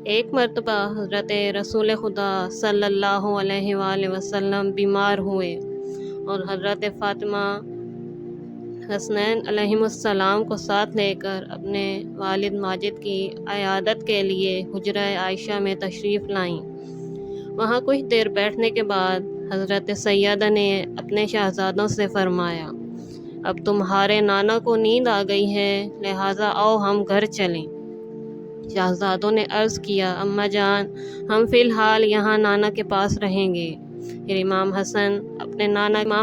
ایک مرتبہ حضرت رسول خدا صلی اللہ علیہ وآلہ وسلم بیمار ہوئے اور حضرت فاطمہ حسنین علیہم السلام کو ساتھ لے کر اپنے والد ماجد کی عیادت کے لیے حجرہ عائشہ میں تشریف لائیں۔ وہاں کچھ دیر بیٹھنے کے بعد حضرت سیدہ نے اپنے شہزادوں سے فرمایا، اب تمہارے نانا کو نیند آ گئی ہے، لہٰذا آؤ ہم گھر چلیں۔ شہزادوں نے عرض کیا، اماں جان، ہم فی الحال یہاں نانا کے پاس رہیں گے۔ پھر امام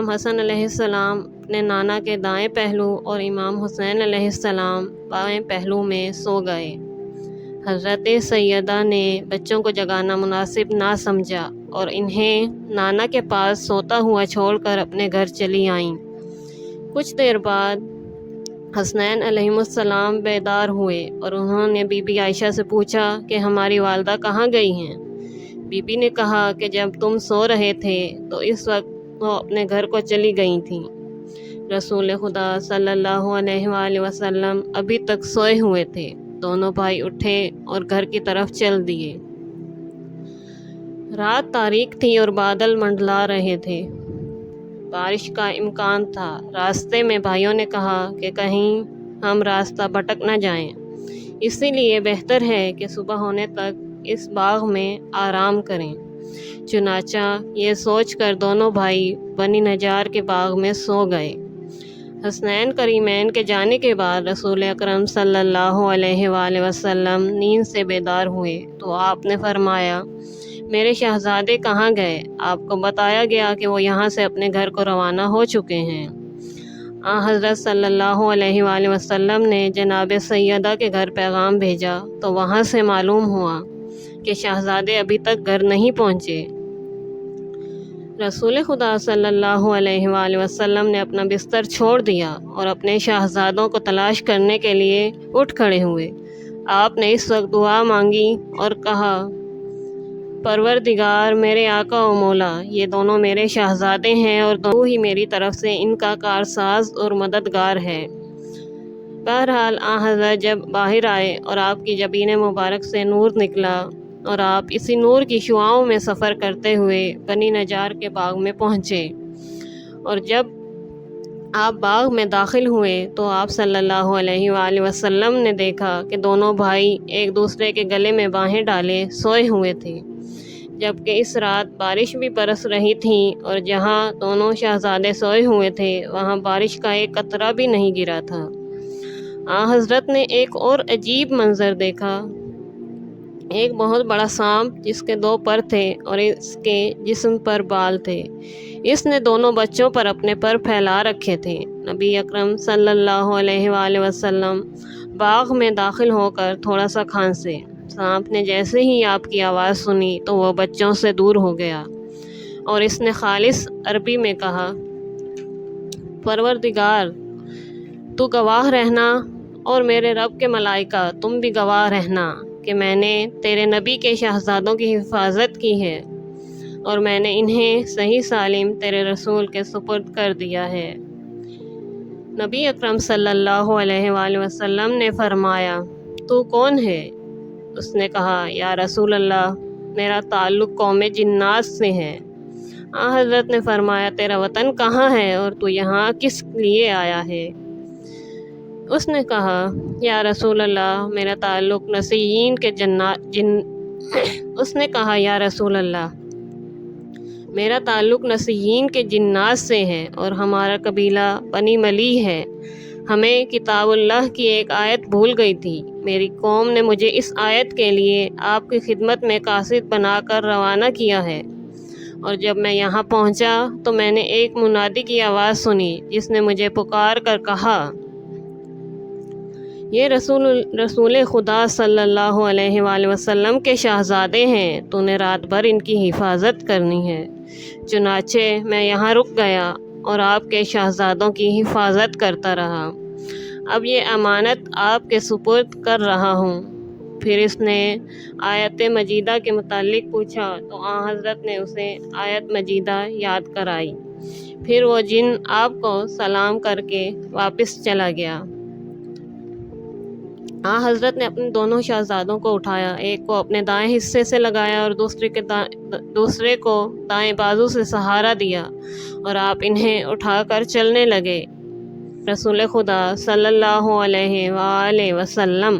حسن علیہ السلام اپنے نانا کے دائیں پہلو اور امام حسین علیہ السلام بائیں پہلو میں سو گئے۔ حضرت سیدہ نے بچوں کو جگانا مناسب نہ سمجھا اور انہیں نانا کے پاس سوتا ہوا چھوڑ کر اپنے گھر چلی آئیں۔ کچھ دیر بعد حسنین علیہ السلام بیدار ہوئے اور انہوں نے بی بی عائشہ سے پوچھا کہ ہماری والدہ کہاں گئی ہیں؟ بی بی نے کہا کہ جب تم سو رہے تھے تو اس وقت وہ اپنے گھر کو چلی گئی تھیں۔ رسول خدا صلی اللہ علیہ وآلہ وسلم ابھی تک سوئے ہوئے تھے۔ دونوں بھائی اٹھے اور گھر کی طرف چل دیے۔ رات تاریک تھی اور بادل منڈلا رہے تھے۔ بارش کا امکان تھا۔ راستے میں بھائیوں نے کہا کہ کہیں ہم راستہ بھٹک نہ جائیں، اسی لیے بہتر ہے کہ صبح ہونے تک اس باغ میں آرام کریں۔ چنانچہ یہ سوچ کر دونوں بھائی بنی نجار کے باغ میں سو گئے۔ حسنین کریمین کے جانے کے بعد رسول اکرم صلی اللہ علیہ وآلہ وسلم نیند سے بیدار ہوئے تو آپ نے فرمایا، میرے شہزادے کہاں گئے؟ آپ کو بتایا گیا کہ وہ یہاں سے اپنے گھر کو روانہ ہو چکے ہیں۔ حضرت صلی اللہ علیہ وآلہ وسلم نے جناب سیدہ کے گھر پیغام بھیجا تو وہاں سے معلوم ہوا کہ شہزادے ابھی تک گھر نہیں پہنچے۔ رسول خدا صلی اللہ علیہ وآلہ وسلم نے اپنا بستر چھوڑ دیا اور اپنے شہزادوں کو تلاش کرنے کے لیے اٹھ کھڑے ہوئے۔ آپ نے اس وقت دعا مانگی اور کہا، پروردگار میرے آقا و مولا، یہ دونوں میرے شہزادے ہیں اور تو ہی میری طرف سے ان کا کارساز اور مددگار ہے۔ بہرحال حضرت جب باہر آئے اور آپ کی جبین مبارک سے نور نکلا اور آپ اسی نور کی شعاؤں میں سفر کرتے ہوئے بنی نجار کے باغ میں پہنچے، اور جب آپ باغ میں داخل ہوئے تو آپ صلی اللہ علیہ وآلہ وسلم نے دیکھا کہ دونوں بھائی ایک دوسرے کے گلے میں باہیں ڈالے سوئے ہوئے تھے، جبکہ اس رات بارش بھی برس رہی تھی اور جہاں دونوں شہزادے سوئے ہوئے تھے وہاں بارش کا ایک قطرہ بھی نہیں گرا تھا۔ حضرت نے ایک اور عجیب منظر دیکھا۔ ایک بہت بڑا سانپ جس کے 2 پر تھے اور اس کے جسم پر بال تھے، اس نے دونوں بچوں پر اپنے پر پھیلا رکھے تھے۔ نبی اکرم صلی اللہ علیہ وآلہ وسلم باغ میں داخل ہو کر تھوڑا سا کھانسے۔ سانپ نے جیسے ہی آپ کی آواز سنی تو وہ بچوں سے دور ہو گیا اور اس نے خالص عربی میں کہا، پروردگار تو گواہ رہنا اور میرے رب کے ملائکہ تم بھی گواہ رہنا کہ میں نے تیرے نبی کے شہزادوں کی حفاظت کی ہے اور میں نے انہیں صحیح سالم تیرے رسول کے سپرد کر دیا ہے۔ نبی اکرم صلی اللہ علیہ وآلہ وسلم نے فرمایا، تو کون ہے؟ اس نے کہا، یا رسول اللہ، میرا تعلق قوم جنات سے ہے۔ حضرت نے فرمایا، تیرا وطن کہاں ہے اور تو یہاں کس لیے آیا ہے؟ اس نے کہا، یا رسول اللہ، میرا تعلق نسیین کے اس نے کہا، یا رسول اللہ، میرا تعلق نسیین کے جنات سے ہے اور ہمارا قبیلہ بنی ملی ہے۔ ہمیں کتاب اللہ کی ایک آیت بھول گئی تھی۔ میری قوم نے مجھے اس آیت کے لیے آپ کی خدمت میں قاصد بنا کر روانہ کیا ہے، اور جب میں یہاں پہنچا تو میں نے ایک منادی کی آواز سنی جس نے مجھے پکار کر کہا، یہ رسول خدا صلی اللہ علیہ وآلہ وسلم کے شہزادے ہیں، تو نے رات بھر ان کی حفاظت کرنی ہے۔ چنانچہ میں یہاں رک گیا اور آپ کے شہزادوں کی حفاظت کرتا رہا۔ اب یہ امانت آپ کے سپرد کر رہا ہوں۔ پھر اس نے آیت مجیدہ کے متعلق پوچھا تو حضرت نے اسے آیت مجیدہ یاد کرائی۔ پھر وہ جن آپ کو سلام کر کے واپس چلا گیا۔ حضرت نے اپنے دونوں شہزادوں کو اٹھایا، ایک کو اپنے دائیں حصے سے لگایا اور دوسرے کو دائیں بازو سے سہارا دیا، اور آپ انہیں اٹھا کر چلنے لگے۔ رسول خدا صلی اللہ علیہ وآلہ وسلم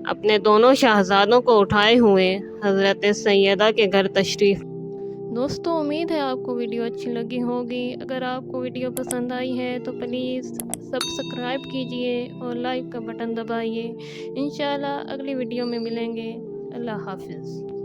اپنے دونوں شہزادوں کو اٹھائے ہوئے حضرت سیدہ کے گھر تشریف۔ دوستو، امید ہے آپ کو ویڈیو اچھی لگی ہوگی۔ اگر آپ کو ویڈیو پسند آئی ہے تو پلیز سبسکرائب کیجئے اور لائک کا بٹن دبائیے۔ انشاءاللہ اگلی ویڈیو میں ملیں گے۔ اللہ حافظ۔